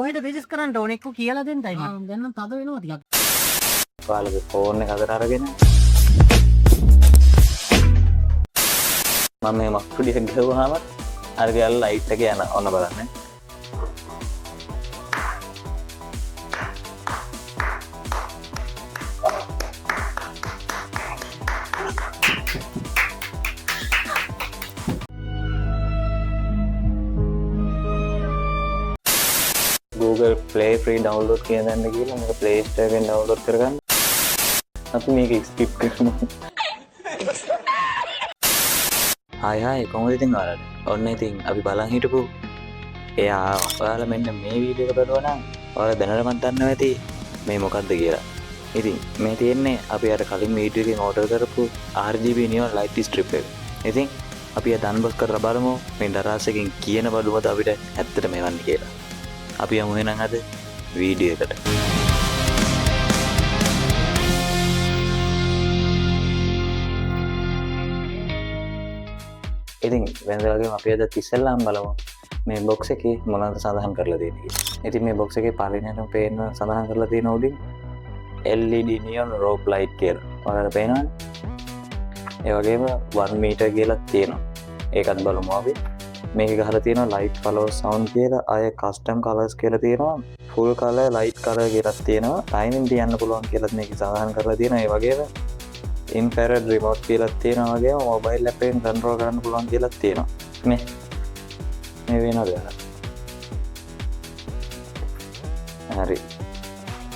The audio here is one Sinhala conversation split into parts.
කොහෙද බිස්නස් කරන්න ඕනේ එක්ක කියලා දෙන්නයි මම දැන් තද වෙනවා ටිකක්. ඔයාලගේ ෆෝන් එක අතට අරගෙන මම මේ මක්කුඩියක් ගහුවාම අර ගල් ලයිට් එක යන ඔන්න බලන්න. Google Play free download කියන දන්න කියලා මේක Play Store එකෙන් download කරගන්න. අපි මේක skip කරමු. හායි කොහොමද ඉතින් ඔයාලට? ඔන්න ඉතින් අපි බලන් හිටපු එයා ඔයාලා මෙන්න මේ වීඩියෝ එක බලුවා නම් ඔයාලා දැනටමත් දන්නවා ඇති මේ මොකක්ද කියලා. ඉතින් මේ තියෙන්නේ අපි අර කලින් වීඩියෝ එකෙන් ඕඩර් කරපු RGB neon light strip එක. ඉතින් අපි අද අන්බොක්ස් කරලා බලමු මේ දරාස් එකෙන් කියන බඩුවද අපිට ඇත්තටම එවන්නේ කියලා. අපි යමු එහෙනම් අද වීඩියෝ එකට. ඉතින් වෙනදාගේ අපි අද ඉස්සෙල්ලාම බලමු මේ බොක්ස් එකේ මොනවද සඳහන් කරලා තියෙන්නේ කියලා. ඉතින් මේ බොක්ස් එකේ පළවෙනියටම පේන සඳහන් කරලා තියෙන උඩින් LED neon rope light කියලා. ඔයාලට පේනවද? ඒ වගේම 1 meter කියලා තියෙනවා. ඒකත් බලමු අපි. මේක ගහලා තියෙනවා light color sound කියලා, ආය custom colors කියලා තියෙනවා, full color light color කියලා තියෙනවා, timing තියන්න පුළුවන් කියලා මේක සඳහන් කරලා තියෙනවා. ඒ වගේම infrared remote කියලා තියෙනවා, වගේම mobile app එකෙන් control කරන්න පුළුවන් කියලා තියෙනවා. මේ වෙනවද? හරි.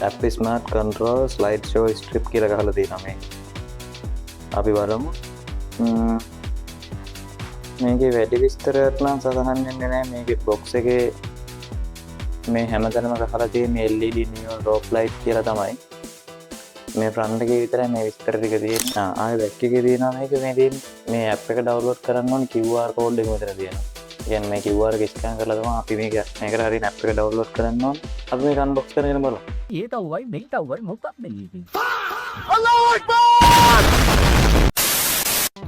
app smart control slide show strip කියලා ගහලා තියෙනවා මේ. අපි බලමු. මේකේ වැඩි විස්තරයක් නම් සඳහන් වෙන්නේ නැහැ. මේකේ බොක්ස් එකේ මේ හැමතැනම ගහලා තියෙන LED neon rope light කියලා තමයි. මේ ෆ්‍රන්ට් එකේ විතරයි මේ විස්තර ටික තියෙන්නේ. ආයෙ බැක් එකේ තියෙනවා මේක මේ තියෙන්නේ. මේ app එක download කරන්න ඕන QR code එක මෙතන තියෙනවා. කියන්නේ මේ QR එක ස්කෑන් කරලා තමයි අපි මේකට හරියට app එක download කරන්න ඕන. අපි මේක unbox කරගෙන බලමු. ඒ තවයි මේ තවයි මොකක්ද මේ? අල්ලාහ් අක්බර්!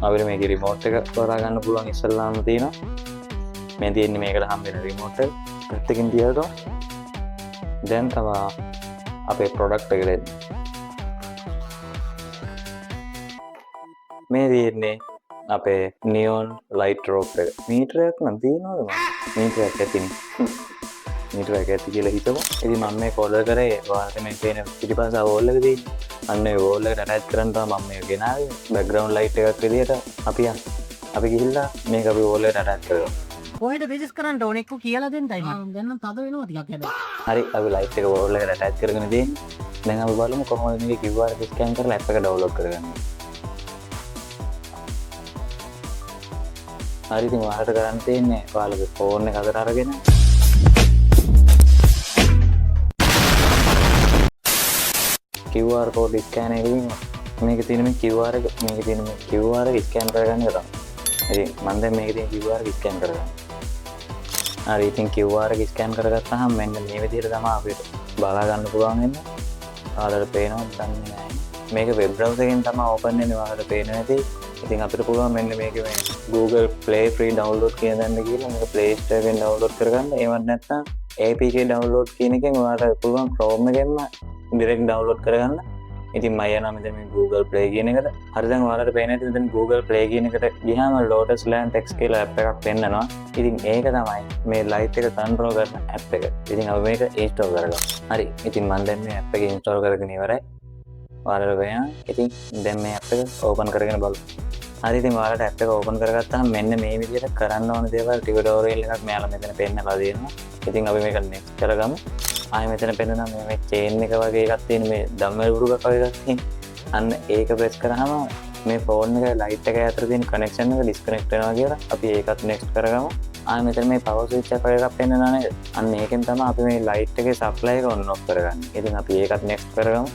අපිට මේකේ රිමෝට් එක හොරා ගන්න පුළුවන් ඉස්සල්ලාම තියෙනවා. මේ තියෙන්නේ මේකට හම් වෙන රිමෝට් එක. පැත්තකින් තියලා දැන් තමයි අපේ ප්‍රොඩක්ට් එක දෙන්නේ. මේ තියෙන්නේ අපේ නියොන් ලයිට් රෝප් එක. මීටරයක් නම් තියෙනවද මම? මීටරයක් ඇතිනේ. මීටරයක් ඇති කියලා හිතමු. ඉතින් මම මේක ඕඩර් කරේ ඔයාලට මේ පේන පිටිපස්ස වෝල් එක තියෙන්නේ. අන්න ඒ වෝල් එකට ඇටච් කරන් තමයි මම මේක ගෙනාවේ. බෑග්ග්‍රවුන්ඩ් ලයිට් එකක් විදියට අපි ගිහිල්ලා මේක අපි වෝල් එකට ඇටච් කරගමු. කොහෙද බිස්නස් කරන්න ඕනේ එක්ක කියලා දෙන්නයි මම දැන් තද වෙනවා ටිකක් හැබැයි. හරි අපි ලයිට් එක වෝල් එකට ඇටච් කරගෙන තියෙන්නේ. දැන් අපි බලමු කොහොමද මේක QR එක ස්කෑන් කරලා ඇප් එක ඩවුන්ලෝඩ් කරගන්නේ. හරි ඉතින් ඔයාලට කරන්න තියෙන්නේ ඔයාලගේ ෆෝන් එක අතට අරගෙන QR code ස්කෑන් එකකින් මේක තියෙන මේ QR එක QR එක ස්කෑන් කරගන්න එක තමයි. ඉතින් මම දැන් මේකේ තියෙන QR එක ස්කෑන් කරගන්නවා. හරි ඉතින් QR එක ස්කෑන් කරගත්තාම මෙන්න මේ විදිහට තමයි අපිට බලා ගන්න පුළුවන් වෙන්නේ. ඔයාලට පේනවද දන්නේ නැහැ. මේක වෙබ් බ්‍රවුසර් එකෙන් තමයි ඕපන් වෙන්නේ. ඔයාලට පේනවා ඇති. ඉතින් අපිට පුළුවන් මෙන්න මේක මේ Google Play free download කියන දන්න කියලා මේක Play Store එකෙන් download කරගන්න. ඒවත් නැත්නම් APK download කියන එකෙන් ඔයාලට පුළුවන් Chrome එකෙන්ම direct download කරගන්න. ඉතින් මම යනවා මෙතන මේ Google Play කියන එකට. හරි දැන් ඔයාලට පේන ඇති මෙතන Google Play කියන එකට ගියාම Lotus Land Text කියලා app එකක් පෙන්නනවා. ඉතින් ඒක තමයි මේ light එක control කරන app එක. ඉතින් අපි මේක install කරගමු. හරි. ඉතින් මම දැන් මේ app එක install කරගෙන ඉවරයි. ඔයාලට පේනවා. ඉතින් දැන් මේ app එක open කරගෙන බලමු. හරි ඉතින් ඔයාලට app එක open කරගත්තාම මෙන්න මේ විදිහට කරන්න ඕන දේවල් tutorial එකක් මෙයාලා මෙතන පෙන්නලා දෙනවා. ඉතින් අපි මේක next කරගමු. ආයෙ මෙතන පෙන්නනවා මේ chain එක වගේ එකක් තියෙන මේ දම්වැල් උරුගක් වගේ එකක් තියෙන. අන්න ඒක press කරාම මේ phone එක light එක අතර තියෙන connection එක disconnect වෙනවා කියලා අපි ඒකත් next කරගමු. ආයෙ මෙතන මේ power switch එක වගේ එකක් පෙන්නනවා නේද? අන්න ඒකෙන් තමයි අපි මේ light එකේ supply එක on off කරගන්නේ. ඉතින් අපි ඒකත් next කරගමු.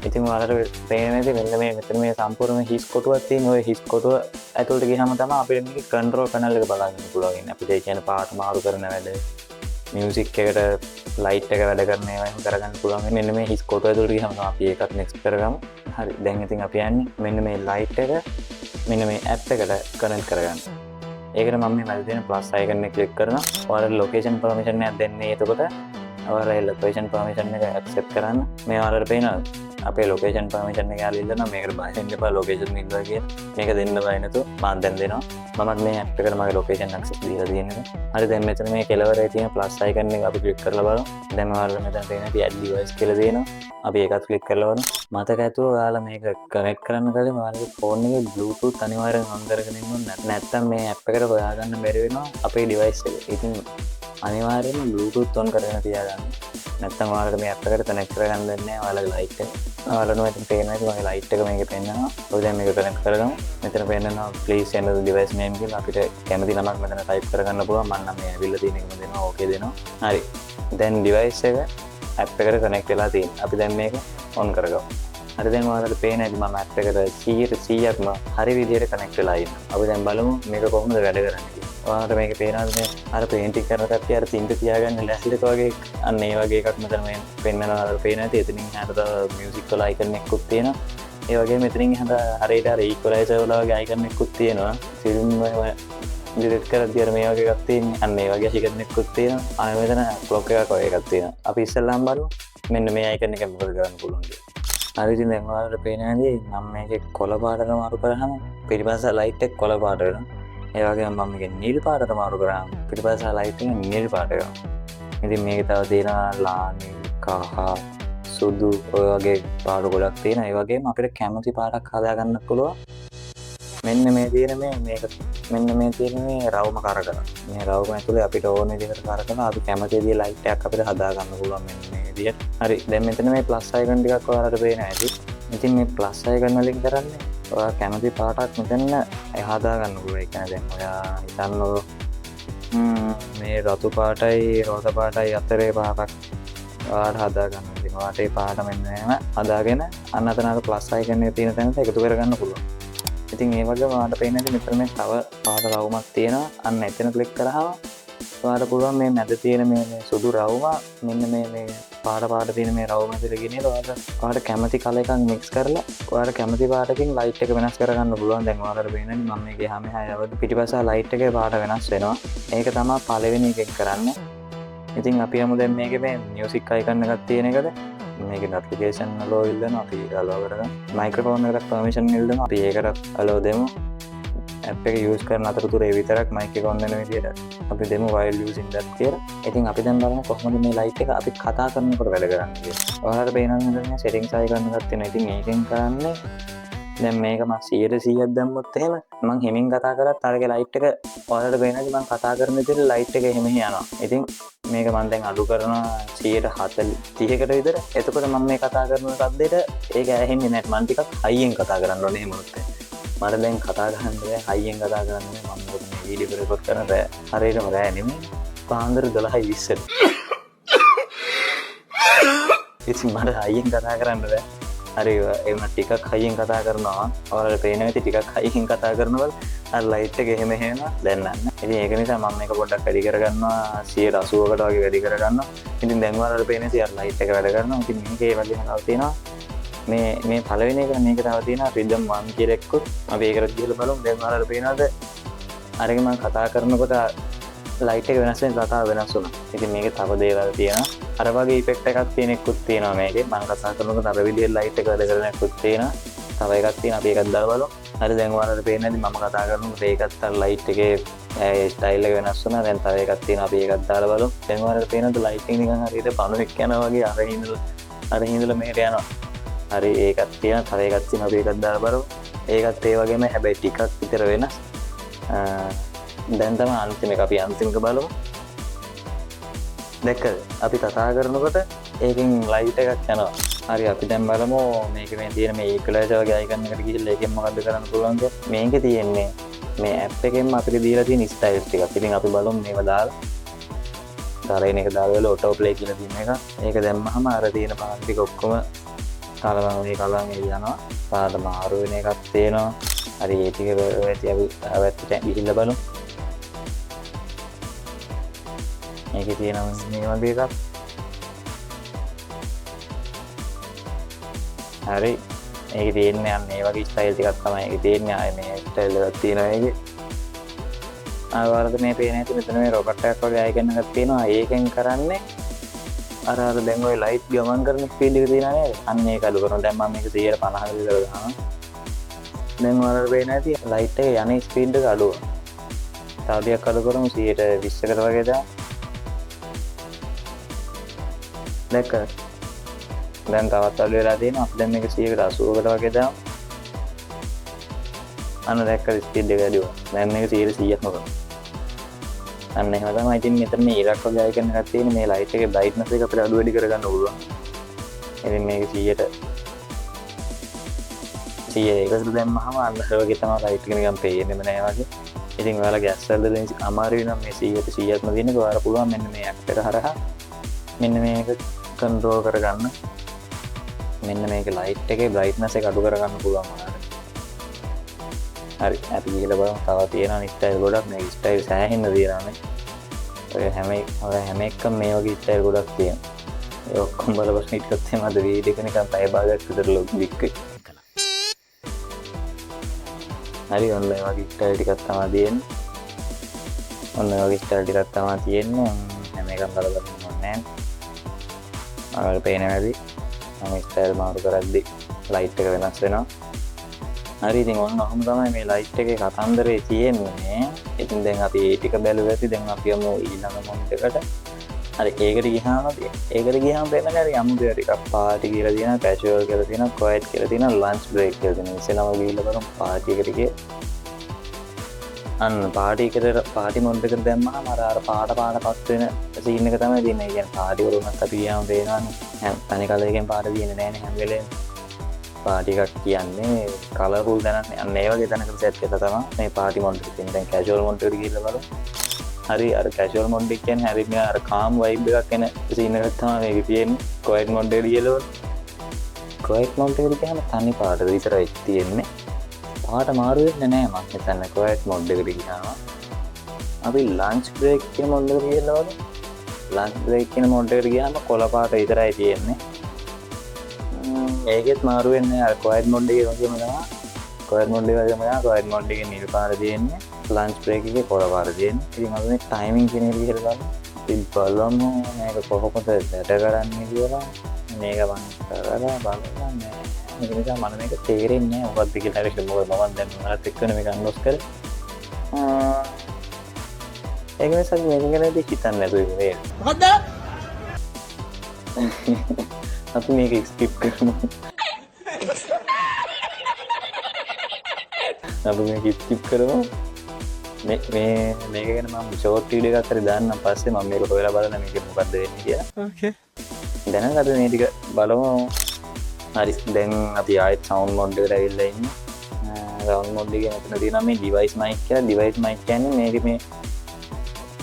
ඉතින් ඔයාලට පේන්නේ මෙන්න මේ මෙතන මේ සම්පූර්ණ හිස් කොටුවක් තියෙන. ඔය හිස් කොටුව ඇතුළට ගියාම තමයි අපිට මේකේ control panel එක බලා ගන්න පුළුවන් ඉන්නේ. අපිට ඒ කියන්නේ පාට මාරු කරන වැඩ, music එකට light එක වැඩ කරන ඒවා එහෙම කරගන්න පුළුවන්. මෙන්න මේ හිස් කොටුව ඇතුළට ගියාම තමයි අපි ඒකත් next කරගමු. හරි. දැන් ඉතින් අපි යන්නේ මෙන්න මේ light එක මෙන්න මේ app එකට connect කරගන්න. ඒකට මම මේ මැද තියෙන ප්ලස් අයිකන් එක ක්ලික් කරනවා. ඔයාලට ලොකේෂන් පර්මිෂන් එකක් දෙන්නේ. එතකොට ඔයාලා ලොකේෂන් පර්මිෂන් එක ඇක්සෙප්ට් කරන්න. මේ ඔයාලට පේනවා අපේ ලොකේෂන් පර්මිෂන් එක යාලා ඉල්ලනවා. මේකට බයින්න එපා ලොකේෂන් ඉල්ලුවා කියලා. මේක දෙන්න බෑ නේතු. මම දැන් දෙනවා. මමත් මේ ඇප් එකට මගේ ලොකේෂන් ඇක්සස් දීලා තියෙනවා. හරි දැන් මෙතන මේ කෙලවරේ තියෙන ප්ලස් අයිකන් එක අපි ක්ලික් කරලා බලමු. දැන් ඔයාලා මෙතන තියෙන add device කියලා දෙනවා. අපි ඒකත් ක්ලික් කරලා බලමු. මතක ඇතුව ඔයාලා මේක කනෙක්ට් කරන්න කලින් ඔයාලගේ ෆෝන් එකේ Bluetooth අනිවාර්යෙන් on කරගෙන ඉන්න ඕනේ. නැත්නම් මේ ඇප් එකට හොයාගන්න බැරි වෙනවා අපේ device එක. ඉතින් අනිවාර්යෙන්ම Bluetooth on කරගෙන තියාගන්න. නැත්නම් ඔයාලට මේ ඇප් එකට කනෙක්ට් කරගන්න දෙන්නේ නැහැ. ඔයාලගේ ලයිට් එක. ඔයාලට මෙතන පේනවා මගේ ලයිට් එක මේකේ පෙන්නනවා. ඔය දැන් මේක කනෙක්ට් කරගමු. මෙතන පෙන්නනවා please send the device name කියලා අපිට කැමති නමක් මෙතන ටයිප් කරගන්න පුළුවන්. මම නම් මේ ඇවිල්ලා තියෙන එකම දෙනවා. ඕකේ දෙනවා. හරි. දැන් device එක ඇප් එකට කනෙක්ට් වෙලා තියෙනවා. අපි දැන් මේක on කරගමු. හරි දැන් ඔයාලට පේන ඇති මම ඇප් එකට 100%ක්ම හරි විදිහට කනෙක්ට් වෙලා ඉන්නවා. අපි දැන් බලමු මේක කොහොමද වැඩ කරන්නේ කියලා. ඔයාලට මේක පේනවාද මේ අර පේන්ටිං කරන කට්ටිය අර තින්ත තියාගන්න ලැස්තිලක වගේ අන්න ඒ වගේ එකක් මෙතන මේ පෙන්වනවා. අර පේන ඇති එතනින් එහාට මියුසික් වල අයිකන් එකකුත් තියෙනවා. ඒ වගේම මෙතනින් එහාට හරියට අර ඉක්වලයිසර් වල වගේ අයිකන් එකකුත් තියෙනවා. ෆිල්ම් වල ඩිලීට් කරද්දී අර මේ වගේ එකක් තියෙන්නේ. අන්න ඒ වගේ අයිකන් එකකුත් තියෙනවා. අර මෙතන ක්ලොක් එකක් වගේ එකක් තියෙනවා. අපි ඉස්සෙල්ලාම බලමු මෙන්න මේ අයිකන් එක මොකද කරන්න පුළුවන් කියලා. හරි ඉතින් දැන් ඔයාලට පේනවා නේද මම මේකේ කොළ පාටට මාරු කරාම පිටිපස්ස ලයිට් එක කොළ පාට වෙනවා. ඒ වගේම මම මේක නිල් පාටට මාරු කරාම පිටිපස්ස ලයිට් එක නිල් පාට වෙනවා. ඉතින් මේක තව තියෙනවා ලා නිල් කහ සුදු ඔය වගේ පාට ගොඩක් තියෙනවා. ඒ වගේම අපිට කැමති පාටක් හදාගන්න පුළුවන්. මෙන්න මේ තියෙන මේක මෙන්න මේ තියෙන මේ රවුම කරකන. මේ රවුම ඇතුලේ අපිට ඕන විදිහට කරකන අපි කැමති විදිහේ ලයිට් එකක් අපිට හදාගන්න පුළුවන් මෙන්න මේ විදිහට. හරි දැන් මෙතන මේ ප්ලස් අයිකන් ටිකක් ඔයාලට පේනවා ඇති. ඉතින් මේ ප්ලස් අයිකන් වලින් කරන්නේ ඔයා කැමති පාටක් මෙතන හදාගන්න පුළුවන්. ඒ කියන්නේ දැන් ඔයා හිතන්නකො මේ රතු පාටයි රෝස පාටයි අතරේ පාටක් ඔයාලට හදාගන්න. ඉතින් ඔයාලට ඒ පාට මෙන්න එහෙම හදාගෙන අන්න අතන අර ප්ලස් අයිකන් එකේ තියෙන තැනට එකතු කරගන්න පුළුවන්. ඉතින් ඒ වගේම ඔයාලට පේන්නේ මෙතන මේ තව පාට රවුමක් තියෙනවා. අන්න එතන ක්ලික් කරාම ඔයාලට පුළුවන් මේ මැද තියෙන මේ සුදු රවුම මෙන්න මේ පාට තියෙන මේ රවුම ඇතුලේ ගෙනියලා ඔයාලට කැමති කලර් එකක් මික්ස් කරලා ඔයාලට කැමති පාටකින් ලයිට් එක වෙනස් කරගන්න පුළුවන්. දැන් ඔයාලට පේන්නේ මම මේ ගියාම හැයවද පිටිපස්ස ලයිට් එකේ පාට වෙනස් වෙනවා. ඒක තමයි පළවෙනි එකෙන් කරන්නේ. ඉතින් අපි යමු දැන් මේකේ මේ මියුසික් අයිකන් එකක් තියෙන එකද මේකේ නොටිෆිකේෂන් අලෝ ඉල්ලනවා. අපි අලෝ කරගන්න. මයික්‍රොෆෝන් එකට පර්මිෂන් ඉල්ලනවා. අපි ඒකට අලෝ දෙමු. ඇප් එක යූස් කරන අතරතුරේ විතරක් මයික් එක ඔන් වෙන විදිහට අපි දෙමු while using that කියලා. ඉතින් අපි දැන් බලමු කොහොමද මේ ලයිට් එක අපි කතා කරනකොට වැඩ කරන්නේ කියලා. ඔයාලට පේනවා නේද මේ settings icon එකක් තියෙනවා. ඉතින් ඒකෙන් කරන්නේ දැන් මේක මම 100%ක් දැම්මොත් එහෙම මම හිමින් කතා කරත් අරගේ ලයිට් එක ඔයාලට පේනවාද මම කතා කරන විදිහට ලයිට් එක එහෙම යනවා. ඉතින් මේක මම දැන් අඩු කරනවා 130කට විතර. එතකොට මම මේ කතා කරන શબ્දෙට ඒක ඇහෙන්නේ නැහැ. මම ටිකක් හයියෙන් කතා කරන්න ඕනේ එහෙම වුණොත්. මට දැන් කතා කරන්න බෑ හයියෙන් කතා කරන්නේ. මම මොකද මේ වීඩියෝ රෙකෝඩ් කරන රෑ හරියටම රෑ නෙමෙයි පාන්දර 12:20. ඉතින් මට හයියෙන් කතා කරන්න බෑ. හරි ඒ වුණා ටිකක් හයියෙන් කතා කරනවා. ඔයාලට පේනවා ඇති ටිකක් හයියෙන් කතා කරනවල අර ලයිට් එක එහෙම එහෙම දැන් නන්න. ඉතින් ඒක නිසා මම මේක පොඩ්ඩක් වැඩි කරගන්නවා 180කට වගේ වැඩි කරගන්නවා. ඉතින් දැන් ඔයාලට පේන්නේ තියර ලයිට් එක වැඩ කරනවා. ඉතින් මේකේ වගේ හරව තියෙනවා. මේ පළවෙනි එක මේක තව තියෙනවා රිද්ම් 1 කියලා එක්කත් අපි ඒකට ගිහලා බලමු. දැන් ඔයාලට පේනවද අරගෙන මම කතා කරනකොට ලයිට් එක වෙනස් වෙන කතාව වෙනස් වුණා. ඉතින් මේකේ තව දේවල් තියෙනවා. අර වගේ ඉෆෙක්ට් එකක් තියෙන එකකුත් තියෙනවා මේකේ. මම කතා කරනකොට අර විදිහේ ලයිට් එක වැඩ කරන එකකුත් තියෙනවා. තව එකක් තියෙනවා අපි ඒකත් දාලා බලමු. හරි දැන් ඔයාලට පේන්නේ නැති මම කතා කරනකොට ඒකත් අර ලයිට් එකේ ස්ටයිල් එක වෙනස් වුණා. දැන් තව එකක් තියෙනවා අපි ඒකත් දාලා බලමු. දැන් ඔයාලට පේනවද ලයිට් එක නිකන් හරියට පණුවෙක් යනවා වගේ අර හිඳලා මෙහෙට යනවා. හරි ඒකත් තියෙනවා. තව එකක් තියෙනවා අපි ඒකත් දාලා බලමු. ඒකත් ඒ වගේම හැබැයි ටිකක් විතර වෙනස්. දැන් තමයි අන්තිම එක අපි අන්තිම එක බලමු. දැක්කද? අපි කතා කරනකොට ඒකෙන් ලයිට් එකක් යනවා. හරි අපි දැන් බලමු මේකේ මේ තියෙන මේ ඉක්වලයිසර් වගේ අයිකන් එකට ගිහිල්ලා ඒකෙන් මොකද්ද කරන්න පුළුවන් කියලා. මේකේ තියෙන්නේ මේ ඇප් එකෙන්ම අපිට දීලා තියෙන ස්ටයිල්ස් ටිකක්. ඉතින් අපි බලමු මේව දාලා. දාලා එක දාලා වල ඔටෝ ප්ලේ කියලා තියෙන එක. ඒක දැම්මහම අර තියෙන පාට ටික ඔක්කොම කලවම් යනවා. පාට මාරු වෙන එකක් තියෙනවා. හරි ඒ ටික වෙති අපි අවැත්තට ගිහිල්ලා බලමු. මේකේ තියෙනවා මේ වගේ එකක්. හරි මේකේ තියෙන්නේ අන්න මේ වගේ ස්ටයිල් ටිකක් තමයි ඒකේ තියෙන්නේ. ආයේ මේ ස්ටයිල් එකක් තියෙනවා ඒකේ. ආවරද මේ පේන ඇති මෙතන මේ රොකට් එකක් වගේ අයිකන් එකක් තියෙනවා. ඒකෙන් කරන්නේ අර දැන් ඔය ලයිට් ගමන් කරන ස්පීඩ් එක තියෙනවා නේද? අන්න ඒක අඩු කරනවා. දැන් මම මේක 150කට විතර දානවා. දැන් ඔයාලට පේන ඇති ලයිට් එක යන්නේ ස්පීඩ් එක අඩු වෙනවා. තව ටිකක් අඩු කරමු 120කට වගේ දාන්න. දැක්කද? දැන් තවත් අඩු වෙලා තියෙනවා. අපි දැන් මේක 180කට වගේ දාමු. අන්න දැක්කද ස්පීඩ් එක වැඩි වුණා. දැන් මේක 100ක්ම කරමු. අන්න එහෙම තමයි. ඉතින් මෙතන මේ ඉරක් වගේ අයිකන් එකක් තියෙන මේ ලයිට් එකේ බ්‍රයිට්නස් එක අපිට අඩු වැඩි කරගන්න පුළුවන්. ඉතින් මේක 100කට දැම්මහම අන්න වගේ තමයි ලයිට් එක නිකන් පේන්නේම නැහැ වගේ. ඉතින් ඔයාලා ගෑස් වලද අමාරුයි නම් මේ 100ක්ම තියෙනක ඔයාලා පුළුවන් මෙන්න මේ ඇප් එක හරහා මෙන්න මේක කන්ට්‍රෝල් කරගන්න. මෙන්න මේක ලයිට් එකේ බ්‍රයිට්නස් එක අඩු කරගන්න පුළුවන් ඔයාලට. හරි අපි ගිහලා බලමු. තව තියෙනවා ස්ටයිල් ගොඩක්. මේ ස්ටයිල් සෑහෙන්න තියෙනවා. ඔය හැම එකම මේ වගේ ස්ටයිල් ගොඩක් තියෙනවා. ඒ ඔක්කොම බලපස්ම හිටියොත් එහෙම අද වීඩියෝ එක නිකන් පැය භාගයක් විතර ලොකු වික්කේ. හරි ඔන්න ඔය වගේ ස්ටයිල් ටිකක් තමයි තියෙන්නේ. ඔන්න ඔය වගේ ස්ටයිල් ටිකක් තමයි තියෙන්නේ. හැම එකම බලන්න ඕනේ නැහැ. ඔයාලට පේනවා ඇති. මම ස්ටයිල් මාරු කරද්දි ලයිට් එක වෙනස් වෙනවා. හරි ඉතින් ඔන්න ඔහොම තමයි මේ ලයිට් එකේ කතන්දරේ තියෙන්නේ. ඉතින් දැන් අපි ඒ ටික බැලුවා ඇති. දැන් අපි යමු ඊළඟ මොන්ට් එකට. හරි ඒකට ගියාම වෙනකන් හරි අමුදේ ටිකක් පාටි කියලා තියෙනවා, කැෂුවල් කියලා තියෙනවා, ක්වයට් කියලා තියෙනවා, ලන්ච් බ්‍රේක් කියලා තියෙනවා. ඉස්සෙල්ලාම ගිහිල්ලා බලමු පාටි එකට ගියේ. අන්න පාටි මොන්ට් එකට දැම්මම අර පාටපත් වෙන සීන් එක තමයි තියෙන්නේ. ඒ කියන්නේ පාටි වරුණත් අපි ගියාම පේනවනේ. තනි කලරකින් පාට තියෙන්නේ නැහැ නේ හැම වෙලේම. පාටි එකක් කියන්නේ කලර්ෆුල් දැනක් නේ. අන්න ඒ වගේ තැනකට සෙට් කරලා තමයි මේ පාටි මොන්ට් එක තියෙන්නේ. දැන් කැෂුවල් මොන්ට් එකට ගිහිල්ලා බලමු. හරි අර කැෂුවල් මොන්ට් එක කියන්නේ හරි මේ අර කාම් වයිබ් එකක් එන සීන් එකක් තමයි මේකේ තියෙන්නේ. ක්වයට් මොන්ට් එකට ගිහලා ක්වයට් මොන්ට් එකට ගියාම තනි පාට විතරයි තියෙන්නේ. පාට මාරු වෙන්නේ නැහැ මම හිතන්නේ ක්වයට් මොන්ට් එකට ගියාම. අපි ලන්ච් බ්‍රේක් කියන මොන්ට් එකට ගිහලා බලමු. ලන්ච් බ්‍රේක් කියන මොන්ට් එකට ගියාම කොළ පාට විතරයි තියෙන්නේ. ඒකෙත් මාරු වෙන්නේ අර ක්වයට් මොන්ට් එකේ වගේම තමයි. ක්වයට් මොන්ට් එකේ වගේම තමයි ක්වයට් මොන්ට් එකේ නිල් පාට තියෙන්නේ. ලන්ච් බ්‍රේක් එකේ කොළ පාට තියෙන්නේ. ඉතින් අපි මේ ටයිමින් කියන එක ගිහලා බලමු. ඉතින් බලමු මේක කොහොමද වැඩ කරන්නේ කියලා. මේක මම කරලා බලන්න. මේක නිසා මම මේක තේරෙන්නේ නැහැ. මොකක්ද කියලා හරි මොකද මම දැන් ඔයාලත් එක්කනේ මේක අන්ලොස් කරේ. ඒක නිසා මේක ගැන හිතන්නේ නැතුව ඉන්නේ. මොකද්ද? අපි මේක ස්කිප් කරමු. අපි මේක ස්කිප් කරමු. මේක ගැන මම ෂෝට් වීඩියෝ එකක් හරි දාන්නම් පස්සේ මම මේක හොයලා බලන්න මේක මොකද්ද වෙන්නේ කියලා. ඕකේ. දැන් අපි මේ ටික බලමු. හරි දැන් අපි ආයෙත් සවුන්ඩ් මොඩ් එකට ඇවිල්ලා ඉන්නේ. සවුන්ඩ් මොඩ් එකේ මෙතන තියෙනවා මේ ඩිවයිස් මයික් කියලා. ඩිවයිස් මයික් කියන්නේ මේක මේ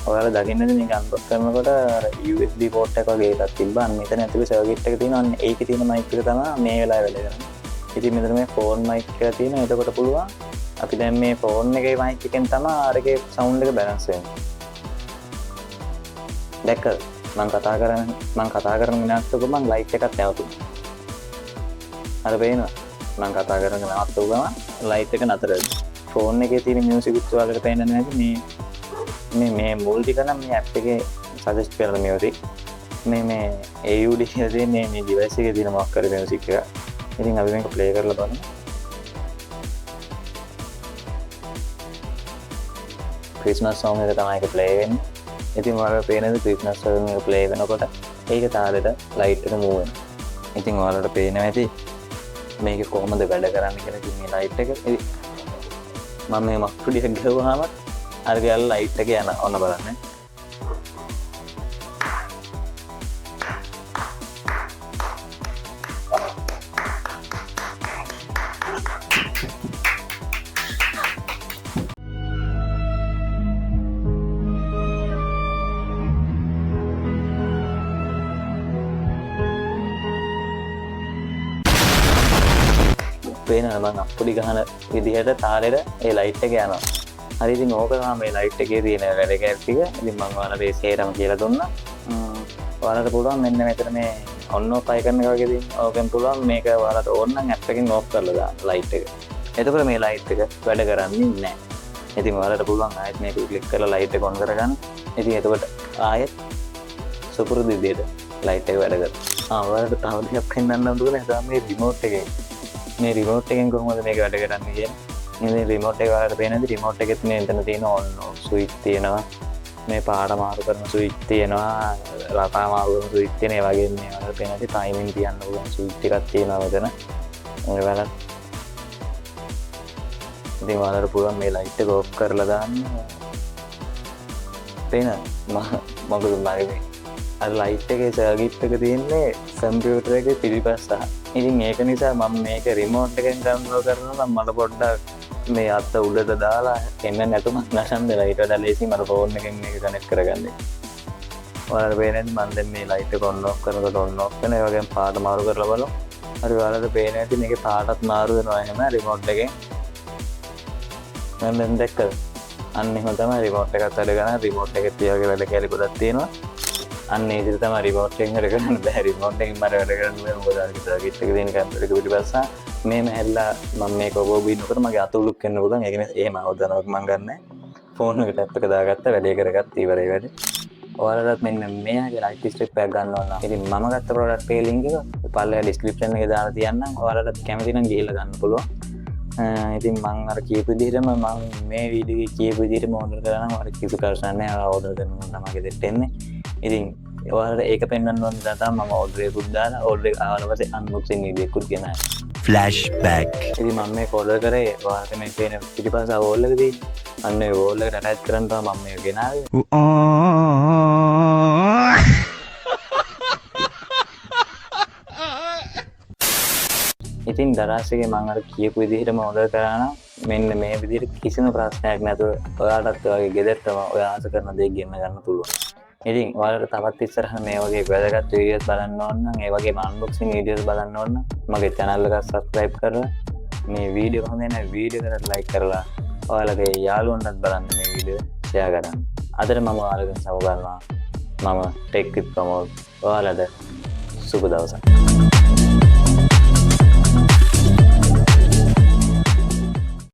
ඔයාලා දකින්නද මේක අන්ලොක් කරනකොට අර USB port එක වගේ එකක් තිබ්බා. අන්න මෙතන ඇතුලේ සර්කිට් එක තියෙනවා. අන්න ඒකේ තියෙන මයික් එක තමයි මේ වෙලාවේ වැඩ කරන්නේ. ඉතින් මෙතන මේ ෆෝන් මයික් කියලා තියෙනවා. එතකොට පුළුවන් අපි දැන් මේ ෆෝන් එකේ මයික් එකෙන් තමයි අරගේ සවුන්ඩ් එක බැලන්ස් වෙන්නේ. දැක්කද? මම කතා කරන මිනිහට මම ලයිට් එකක් නැවතුණා. අර පේනවා. මම කතා කරන නවත්තපු ගමන් ලයිට් එක නතර වෙනවා. ෆෝන් එකේ තියෙන මියුසික් උත් වලට පේන්නේ නැති මේ මුල් ටික නම් මේ ඇප් එකේ සජෙස්ට් කරන මියුසික්. මේ AUD කියලා තියෙන මේ ඩිවයිස් එකේ තියෙන මොකක් කර මියුසික් එක. ඉතින් අපි මේක ප්ලේ කරලා බලමු. ක්‍රිස්මස් සෝං එක තමයි ඒක ප්ලේ වෙන්නේ. ඉතින් ඔයාලට පේනද ක්‍රිස්මස් සෝං එක ප්ලේ වෙනකොට ඒක තාලෙට ලයිට් එක මූව් වෙනවා. ඉතින් ඔයාලට පේනවා ඇති මේක කොහොමද වැඩ කරන්නේ කියලා. ඉතින් මේ ලයිට් එක මම මේ මක්කුඩියක් ගහුවාම අර ගාල ලයිට් එක යන ඔන්න බලන්න. පේනවා මම අප්පුඩි ගහන විදිහට තාලෙට ඒ ලයිට් එක යනවා. හරි ඉතින් ඕක තමයි මේ ලයිට් එකේ තියෙන වැඩ ටික. ඉතින් මම ඔයාලට ඒ සේරම කියලා දුන්නා. ඔයාලට පුළුවන් මෙන්න මෙතන මේ ඔන් ඔෆ් අයිකන් එක වගේ තියෙන. ඕකෙන් පුළුවන් මේක ඔයාලට ඕන නම් ඇප් එකෙන් ඔෆ් කරලා දාන්න ලයිට් එක. එතකොට මේ ලයිට් එක වැඩ කරන්නේ නැහැ. ඉතින් ඔයාලට පුළුවන් ආයෙත් මේක ක්ලික් කරලා ලයිට් එක ඔන් කරගන්න. ඉතින් එතකොට ආයෙත් සුපුරුදු විදියට ලයිට් එක වැඩ කරනවා. ඔයාලට තව ටිකක් පෙන්වන්න ඕනේ මේ රිමෝට් එකෙන්. මේ රිමෝට් එකෙන් කොහොමද මේක වැඩ කරන්නේ කියන්නේ. මේ රිමෝට් එක ඔයාලට පේනද රිමෝට් එකෙත් මේ එතන තියෙන ඔන් ඔෆ් ස්විච් තියෙනවා. මේ පාට මාරු කරන ස්විච් තියෙනවා. රටා මාරු කරන ස්විච් තියෙන ඒ වගේ මේ ඔයාලට පේනද ටයිමින් තියන්න පුළුවන් ස්විච් එකක් තියෙනවා මෙතන. ඔයාලට ඉතින් ඔයාලට පුළුවන් මේ ලයිට් එක ඔෆ් කරලා දාන්න. පේනද? මොකද මගේ අර ලයිට් එකේ සර්කිට් එක තියෙන්නේ කම්පියුටර් එකේ පිටිපස්ස. ඉතින් ඒක නිසා මම මේක රිමෝට් එකෙන් කන්ට්‍රෝල් කරනවා නම් මට පොඩ්ඩක් මේ අත උඩට දාලා එන්න නැතුමක් නසන්න වෙලා ඊට වඩා ලේසි මට ෆෝන් එකෙන් මේක කනෙක්ට් කරගන්න. ඔයාලට පේන්නේ මම දැන් මේ ලයිට් එක ඔන් ඔෆ් කරනකොට ඔන් ඔෆ් වෙන ඒ වගේම පාට මාරු කරලා බලමු. හරි ඔයාලට පේන්නේ නැති මේකේ පාටත් මාරු වෙනවා එහෙම රිමෝට් එකෙන්. මම දැන් දැක්කද? අන්න එහෙම තමයි රිමෝට් එකත් වැඩ කරන රිමෝට් එකේ තියගේ වැඩ කැලි ගොඩක් තියෙනවා. අන්න ඒ විදිහට තමයි රිමෝට් එකෙන් වැඩ කරන්න බෑ. රිමෝට් එකෙන් මට වැඩ කරන්න බෑ. මොකද අර සර්කිට් එක තියෙන කම්පියුටර් එක පිටිපස්ස මේම හැල්ලා මම මේක ඔබ ඉන්නකොට මගේ අත උලුක් වෙන්න පුළුවන්. ඒක නේ එහෙම අවදානමක් මම ගන්නෑ. ෆෝන් එකට ටැප් එක දාගත්තා වැඩේ කරගත්තා ඉවරයි වැඩේ. ඔයාලට මෙන්න මෙයාගේ ලයිට් ස්ට්‍රිප් එකක් ගන්න ඕන නම් ඉතින් මම ගත්ත ප්‍රොඩක්ට් එකේ link එක පල්ලෙහා ඩිස්ක්‍රිප්ෂන් එකේ දාලා තියන්නම්. ඔයාලට කැමති නම් ගිහිල්ලා ගන්න පුළුවන්. ඉතින් මම අර කියපු විදිහටම මම මේ වීඩියෝ එකේ කියපු විදිහටම ඕඩර් කරා නම් ඔයාලට කිසි ප්‍රශ්නයක් නැහැ. ඕඩර් කරනවා තමයි ගෙදරට එන්නේ. ඉතින් ඔයාලට ඒක පෙන්වන්න ඕන නිසා තමයි මම ඕඩර් එකකුත් දාලා ඕඩර් එක ආවට පස්සේ අන්බොක්සින් වීඩියෝ එකකුත් ගෙනාවා. flashback ඉතින් මම මේක ඕඩර් කරේ ඔයාලට මේ පේන පිටිපස්ස වෝල් එක තියෙන්නේ. අන්න ඒ වෝල් එකට ඇටච් කරන් තමයි මම මේක ගෙනාවේ. ඉතින් දරාසගේ මම අර කියපු විදිහටම ඕඩර් කරා නම් මෙන්න මේ විදිහට කිසිම ප්‍රශ්නයක් නැතුව ඔයාලටත් ඔයාගේ ගෙදරටම ඔයා ආස කරන දේ ගෙන්න ගන්න පුළුවන්. ඉතින් ඔයාලට තවත් ඉස්සරහ මේ වගේ වැදගත් වීඩියෝස් බලන්න ඕන නම් ඒ වගේම අන්බොක්සින් වීඩියෝස් බලන්න ඕන නම් මගේ channel එක subscribe කරලා මේ වීඩියෝ හොඳ නැහැ වීඩියෝ එකට like කරලා ඔයාලගේ යාළුවන්ටත් බලන්න මේ වීඩියෝ share කරන්න. අදට මම ඔයාලගෙන් සමුගන්නවා. මම ටෙක් විත් ප්‍රමෝද්. ඔයාලට සුබ දවසක්.